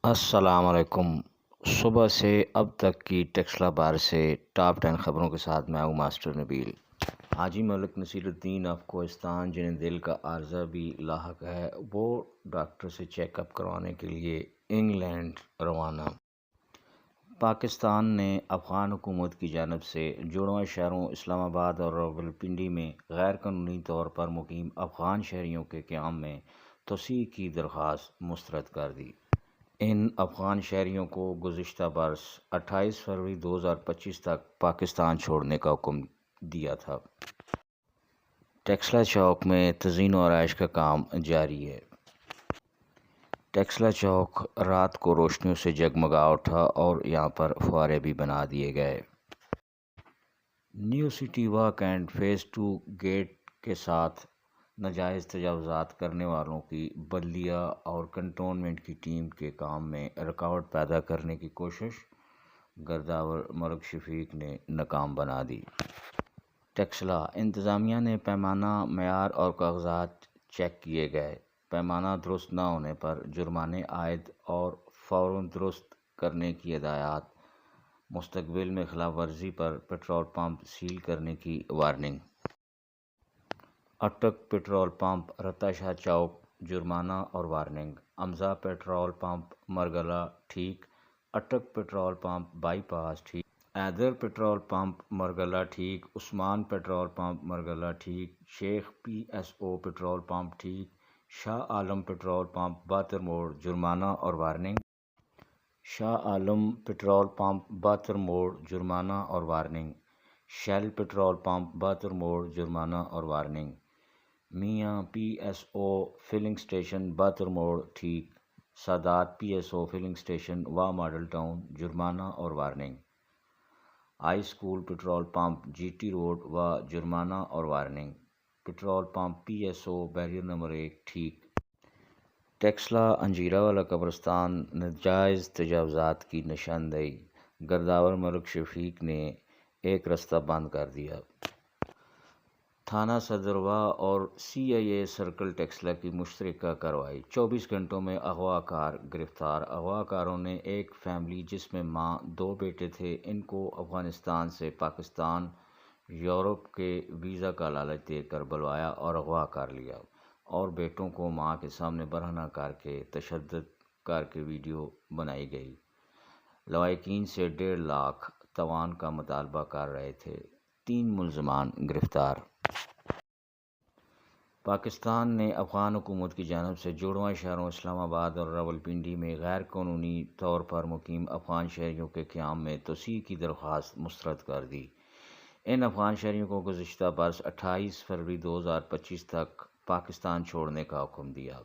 السلام علیکم۔ صبح سے اب تک کی ٹیکسلا بار سے ٹاپ 10 خبروں کے ساتھ میں ہوں master Nabeel. Haji Malik Naseer Uddin of Kohistan جنہیں دل کا عارضہ بھی لاحق ہے، وہ ڈاکٹر سے چیک اپ کروانے کے لیے انگلینڈ روانہ۔ پاکستان نے افغان حکومت کی جانب سے جڑواں شہروں اسلام آباد اور راولپنڈی میں غیر قانونی طور پر مقیم افغان شہریوں کے قیام میں توسیع کی درخواست مسترد کر دی۔ ان افغان شہریوں کو گزشتہ برس 28 فروری 2025 تک پاکستان چھوڑنے کا حکم دیا تھا۔ ٹیکسلا چوک میں تزئین و آرائش کا کام جاری ہے۔ ٹیکسلا چوک رات کو روشنیوں سے جگمگا اٹھا اور یہاں پر فوارے بھی بنا دیے گئے۔ New city walk and phase 2 get کے ساتھ ناجائز تجاوزات کرنے والوں کی بلدیہ اور کنٹونمنٹ کی ٹیم کے کام میں رکاوٹ پیدا کرنے کی کوشش گرداور ملک شفیق نے ناکام بنا دی۔ ٹیکسلا انتظامیہ نے پیمانہ معیار اور کاغذات چیک کیے گئے۔ پیمانہ درست نہ ہونے پر جرمانے عائد اور فوراً درست کرنے کی ہدایات۔ مستقبل میں خلاف ورزی پر پٹرول پمپ سیل کرنے کی وارننگ۔ اٹک پٹرول پمپ رتا شاہ چوک جرمانہ اور وارننگ۔ امزا پٹرول پمپ مرگلہ ٹھیک، اٹک پٹرول پمپ بائی پاس ٹھیک، ایدر پٹرول پمپ مرگلہ ٹھیک، عثمان پٹرول پمپ مرگلہ ٹھیک، شیخ P S O petrol pump ٹھیک، شاہ عالم پٹرول پمپ بہتر موڑ جرمانہ اور warning. Shah Alam petrol pump بہتر موڑ جرمانہ اور وارننگ۔ شیل پٹرول پمپ بہتر موڑ جرمانہ اور وارننگ۔ میاں P S O filling station بہتر موڑ ٹھیک، سادات P S O filling station واہ ماڈل ٹاؤن جرمانہ اور warning. High school petrol pump جی ٹی روڈ و جرمانہ اور warning. Petrol pump P S O barrier number 1 ٹھیک۔ ٹیکسلا انجیرہ والا قبرستان ناجائز تجاوزات کی نشاندہی، گرداور ملک شفیق نے ایک رستہ بند کر دیا۔ تھانہ صدرواہ اور سی آئی اے سرکل ٹیکسلا کی مشترکہ کارروائی۔ 24 گھنٹوں میں اغوا کار گرفتار۔ اغوا کاروں نے ایک فیملی جس میں ماں 2 بیٹے تھے، ان کو افغانستان سے پاکستان یورپ کے ویزا کا لالچ دے کر بلوایا اور اغوا کر لیا، اور بیٹوں کو ماں کے سامنے برہنہ کر کے تشدد کر کے ویڈیو بنائی گئی۔ لواحقین سے 1.5 لاکھ تاوان کا مطالبہ کر رہے تھے۔ 3 ملزمان گرفتار۔ پاکستان نے افغان حکومت کی جانب سے جڑواں شہروں اسلام آباد اور راولپنڈی میں غیر قانونی طور پر مقیم افغان شہریوں کے قیام میں توسیع کی درخواست مسترد کر دی۔ ان افغان شہریوں کو گزشتہ برس 28 فروری 2025 تک پاکستان چھوڑنے کا حکم دیا۔